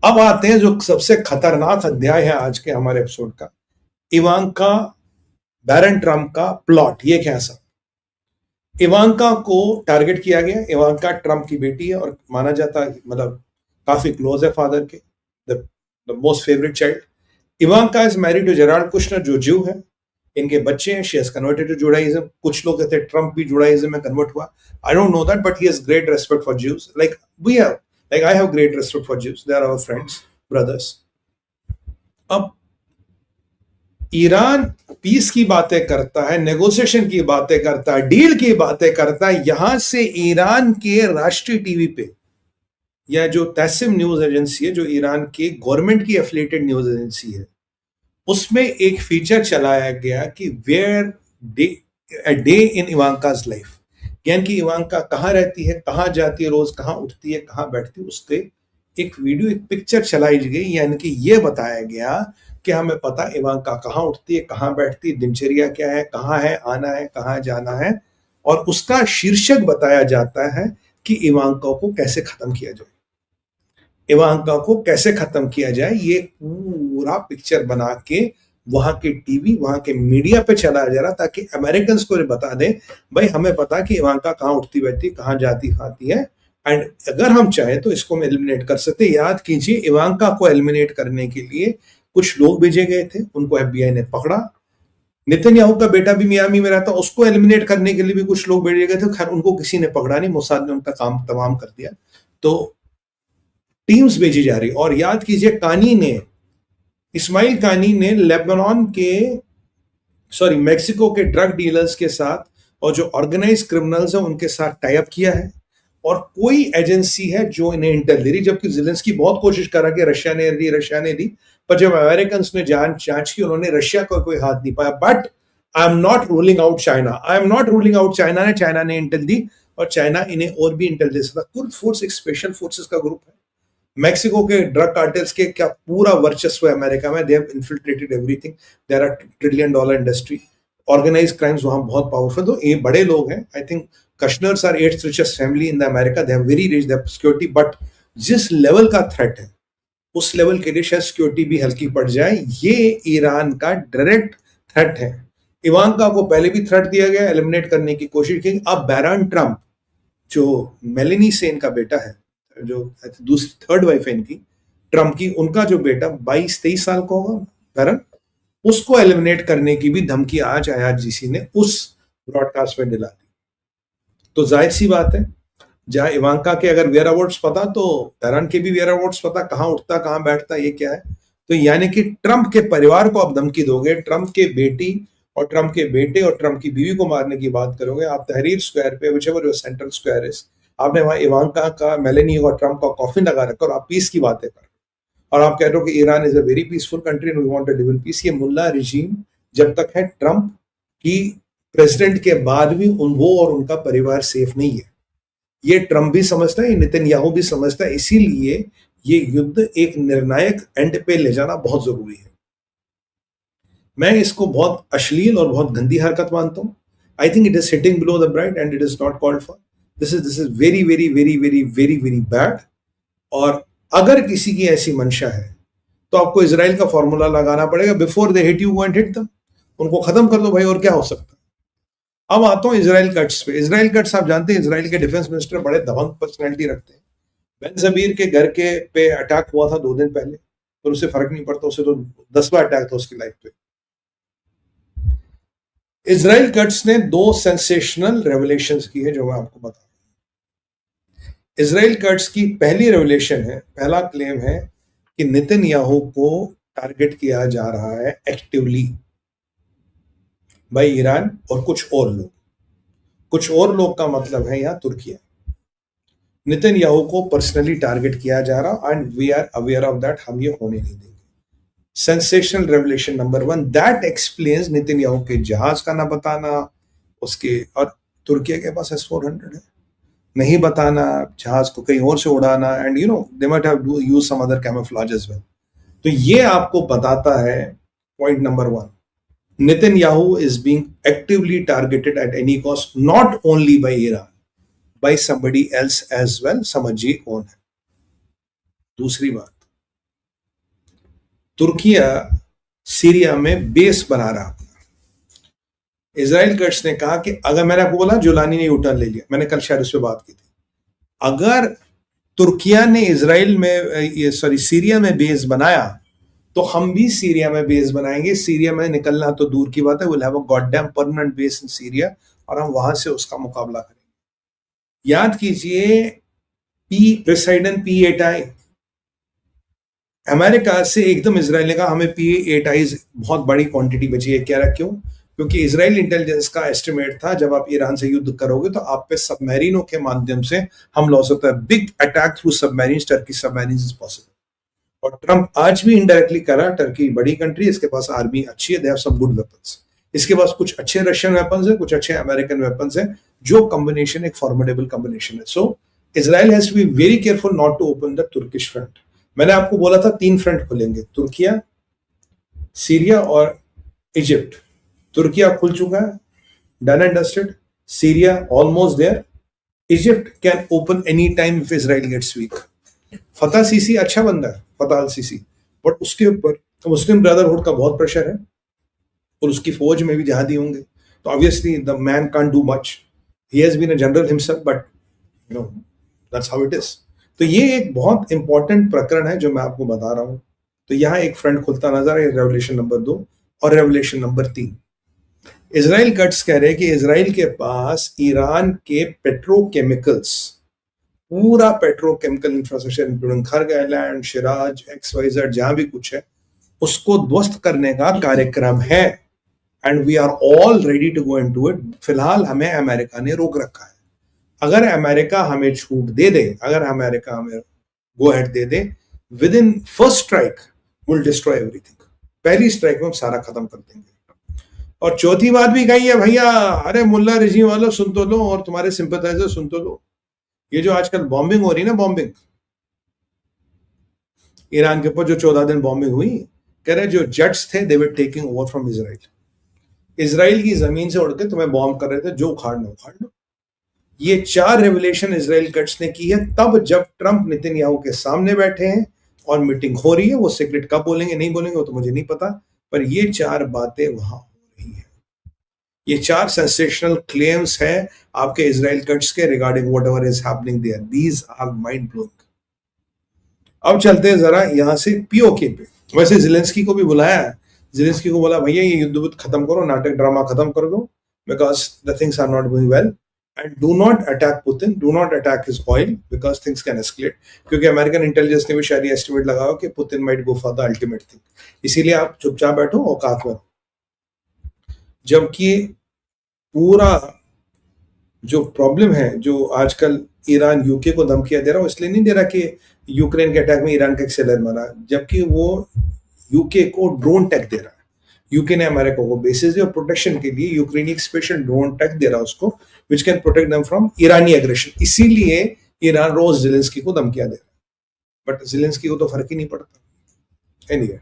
अब आते हैं जो सबसे खतरनाक अध्याय है आज के हमारे एपिसोड का, इवांका बैरन ट्रम्प का प्लॉट। ये कैसा? इवांका को टारगेट किया गया। इवांका ट्रम्प की बेटी है और माना जाता है मतलब काफी क्लोज है फादर के, the most favourite child. Ivanka is married to Gerald Kushner जो ज्यू है। इनके बच्चे हैं। She has converted to Judaism. कुछ लोग कहते हैं ट्रम्प भी जुडाइज्म में कन्वर्ट हुआ। I don't know that, but he has great respect for Jews, like we have, like I have great respect for Jews, they are our friends, brothers. अब Iran peace की बातें करता है, negotiation की बातें करता है, डील की बातें करता है। यहां से ईरान के राष्ट्रीय टीवी पे, या जो तैसिम न्यूज एजेंसी है, जो ईरान की गवर्नमेंट की एफिलिएटेड न्यूज एजेंसी है, उसमें एक फीचर चलाया गया कि वेयर डे इन इवांका's लाइफ, यानी कि इवांका कहाँ रहती है, कहाँ जाती है, रोज कहाँ उठती है, कहाँ बैठती है, उसके एक वीडियो, एक पिक्चर चलाई गई। यानी कि ये बताया गया कि हमें पता इवांका कहाँ उठती है, कहाँ बैठती है, दिनचर्या क्या है, कहाँ है, आना है, कहाँ जाना है। और उसका शीर्षक बताया जाता है कि इवांका को कैसे खत्म किया जाए। इवांका को कैसे खत्म किया जाए, ये पूरा पिक्चर बना के वहां के टीवी, वहां के मीडिया पे चलाया जा रहा, ताकि अमेरिकन को बता दें भाई हमें पता कि इवांका कहाँ उठती बैठती, कहाँ जाती खाती है, एंड अगर हम चाहें तो इसको हम एलिमिनेट कर सकते। याद कीजिए, इवांका को एलिमिनेट करने के लिए कुछ लोग भेजे गए थे, उनको एफबीआई ने पकड़ा। नेतन्याहू का बेटा भी मियामी में रहता, उसको एलिमिनेट करने के लिए भी कुछ लोग भेजे गए थे। खैर उनको किसी ने पकड़ा नहीं, मोसाद ने उनका काम तमाम कर दिया। तो टीम्स भेजी जा रही। और याद कीजिए, इस्माइल कानी ने लेबनान के, सॉरी मेक्सिको के ड्रग डीलर्स के साथ और जो ऑर्गेनाइज क्रिमिनल्स हैं उनके साथ टाई अप किया है। और कोई एजेंसी है जो इन्हें इंटेल दे रही, जबकि ज़ेलेंस्की बहुत कोशिश करा कि रशिया ने दी, पर जब अमेरिकन ने जांच की, उन्होंने रशिया का कोई हाथ नहीं पाया। But I am not ruling out China ने इंटेल दी, और चाइना इन्हें और भी इंटेल दे सकता। कुर्द फोर्स एक स्पेशल फोर्सेस का ग्रुप है। मैक्सिको के ड्रग कार्टेल्स के क्या पूरा वर्चस्व है अमेरिका में। They have infiltrated everything. There are $1 trillion industry. Organise crimes वहां बहुत पावरफुल। तो ये बड़े लोग हैं। I think Kushners are 8th richest family in the America. They have very rich, they have security. But जिस लेवल का थ्रेट है, उस लेवल के लिए शायद सिक्योरिटी भी हल्की पड़ जाए। ये ईरान का डायरेक्ट थ्रेट है। इवांका को पहले भी थ्रेट दिया गया, एलिमिनेट करने की कोशिश की। अब बैरन ट्रम्प, जो मेलेनी सेन का बेटा है, जो दूसरी थर्ड वाइफ है इनकी, ट्रम्प की, उनका जो बेटा 22-23 साल का होगा बैरन, उसको एलिमिनेट करने की भी धमकी आज आईआरजीसी ने उस ब्रॉडकास्ट में दिला दी। तो जाहिर सी बात है, जहां इवांका के अगर वेयर अबाउट्स पता, तो बैरन के भी वेयर अबाउट्स पता, कहाँ उठता, कहाँ बैठता, ये क्या है। तो यानी कि ट्रम्प के परिवार को आप धमकी दोगे, ट्रम्प के बेटी और ट्रम्प के बेटे और ट्रम्प की बीवी को मारने की बात करोगे। आप तहरीर स्क्वायर पे, whichever your central square is, आपने वहां इवांका का, मेलेनी और ट्रम्प का कॉफिन लगा रखा, और आप पीस की बातें कर, और आप कह रहे हो कि Iran is a very peaceful country and we want to live in peace. ये मुल्ला रिजीम जब तक है ट्रम्प की प्रेसिडेंट के बाद भी वो और उनका परिवार सेफ नहीं है। ये ट्रम्प भी समझता है, ये नेतन्याहू भी समझता है। इसीलिए ये युद्ध एक निर्णायक एंड पे ले जाना बहुत जरूरी है। मैं इसको बहुत अश्लील और बहुत गंदी हरकत मानता हूं। I think it is hitting below the bright and it is not called for. This is very very very very very very bad. और अगर किसी की ऐसी मंशा है, तो आपको इसराइल का फॉर्मूला लगाना पड़ेगा, before they hit you go and hit them. उनको खत्म कर दो भाई, और क्या हो सकता है। अब आता हूं इसराइल कट्स पे। इसराइल कट्स, आप जानते हैं इसराइल के डिफेंस मिनिस्टर बड़े दबंग पर्सनैलिटी रखते हैं। बेन जबीर के घर के पे अटैक हुआ था 2 दिन पहले, पर उसे फर्क नहीं पड़ता, उसे तो 10वां अटैक था उसकी लाइफ पे। इसराइल कट्स ने 2 सेंसेशनल रेवलेशंस की है, जो मैं आपको बता रहा हूं। इसराइल कट्स की पहली रेवलेशन है, पहला क्लेम है कि नेतन्याहू को टारगेट किया जा रहा है एक्टिवली बाय ईरान और कुछ और लोग। कुछ और लोग का मतलब है यहां तुर्की। नेतन्याहू को पर्सनली टारगेट किया जा रहा, and we are aware of that. हम ये होने नहीं देंगे। Sensational revelation number 1, that explains Netanyahu के जहाज का ना बताना, उसके, और तुर्की के पास S-400 है, नहीं बताना, जहाज को कहीं और से उड़ाना, and you know they might have used some other camouflage as well. तो ये आपको बताता है, point number 1, Netanyahu is being actively targeted at any cost, not only by Iran, by somebody else as well. समझिए कौन है। दूसरी बात, तुर्किया सीरिया में बेस बना रहा अपना। इजराइल कट्स ने कहा कि अगर, मैंने आपको बोला जुलानी ने यूटर्न ले लिया, मैंने कल शायद उस पर बात की थी, अगर तुर्किया ने इजराइल में सीरिया में बेस बनाया तो हम भी सीरिया में बेस बनाएंगे। सीरिया में निकलना तो दूर की बात है, will have a goddamn permanent base in Syria, और हम वहां से उसका मुकाबला करेंगे। याद कीजिए पी प्रेसाइडन P8I, अमेरिका से एकदम इजराइल ने कहा हमें P8I बहुत बड़ी क्वांटिटी बची है। कह रहा क्यों? क्योंकि इजराइल इंटेलिजेंस का एस्टिमेट था जब आप ईरान से युद्ध करोगे तो आप पे सबमरीनों के माध्यम से हमला हो सकता है। Big attack through submarine, Turkey submarine is possible. और ट्रंप आज भी इनडायरेक्टली कर रहा है, टर्की बड़ी कंट्री, इसके पास आर्मी अच्छी है, they have some good weapons, इसके पास कुछ अच्छे रशियन वेपन्स है, कुछ अच्छे अमेरिकन वेपन्स है, जो कॉम्बिनेशन एक फॉर्मिडेबल कॉम्बिनेशन है। So Israel has to be very careful not to open the Turkish front. मैंने आपको बोला था 3 फ्रंट खुलेंगे, तुर्किया, सीरिया और इजिप्ट। तुर्किया खुल चुका है, done and dusted. Syria almost there. Egypt can open any time if Israel gets weak. Fattah Sisi अच्छा बंदा है, फतह अल सीसी, बट उसके ऊपर मुस्लिम ब्रदरहुड का बहुत प्रेशर है और उसकी फौज में भी जहादी होंगे, तो obviously the man can't do much. He has been a general himself, but you know that's how it is. तो ये एक बहुत इंपॉर्टेंट प्रकरण है जो मैं आपको बता रहा हूं। तो यहां एक फ्रंट खुलता नजर है, रेवलेशन नंबर 2 और रेवलेशन नंबर 3। इजराइल कट्स कह रहे हैं कि इजराइल के पास ईरान के पेट्रोकेमिकल्स, पूरा petrochemical infrastructure including खर्ग island, Siraj, XYZ, जहां भी कुछ है, उसको ध्वस्त करने का कार्यक्रम है। And we are all ready to go into it. फिलहाल हमें अमेरिका ने रोक रखा है। अगर अमेरिका हमें छूट दे दे, अगर अमेरिका हमें go ahead they they, with in first strike will destroy everything. पहली स्ट्राइक में हम सारा खत्म कर देंगे। और चौथी बात भी कही है भैया, अरे मुल्ला रिजीम वालों सुन तो लो, और तुम्हारे सिंपथाइजर सुन तो लो। ये जो आजकल बॉम्बिंग हो रही है ना, बॉम्बिंग ईरान के ऊपर जो 14 दिन बॉम्बिंग हुई, कह रहे जो जेट्स थे they were taking over from Israel. Israel की जमीन से उड़ के तुम्हें बॉम्ब कर रहे थे, जो उखाड़ना उखाड़ लो। ये 4 रेवलेशन इजराइल कट्स ने की है तब जब ट्रंप नेतन्याहू के सामने बैठे हैं और मीटिंग हो रही है। वो सीक्रेट कब बोलेंगे नहीं बोलेंगे वो तो मुझे नहीं पता, पर ये 4 बातें वहां हो रही है। ये 4 सेंसेशनल क्लेम्स है आपके इजराइल कट्स के regarding whatever is happening there. These are mind blowing. अब चलते हैं जरा यहां से पीओके पे। वैसे जिलेंस्की को भी बुलाया है, जिलेंस्की को बोला भैया ये युद्ध खत्म करो, नाटक ड्रामा खत्म कर दो, because the things are not going well, and do not attack Putin, do not attack his oil, because things can escalate. क्योंकि अमेरिकन इंटेलिजेंस ने भी शायद एस्टिमेट लगाया कि Putin might go for the ultimate thing. इसीलिए आप चुपचाप बैठो, औकात में। जबकि पूरा जो प्रॉब्लम है, जो आजकल ईरान यूके को धमकियां दे रहा हो, इसलिए नहीं दे रहा कि यूक्रेन के अटैक में ईरान का एक सेलर मरा, जबकि वो यूके को ड्रोन टैक दे रहा है। यूके ने अमेरिका को बेसिस और प्रोटेक्शन के लिए यूक्रेनी एक स्पेशल ड्रोन टैक दे रहा है उसको, which can protect them from Irani aggression. इसीलिए ईरान रोज जिलेंस्की को धमकियां दे रहा है, बट जिलेंस्की को तो फर्क ही नहीं पड़ता। एनीवे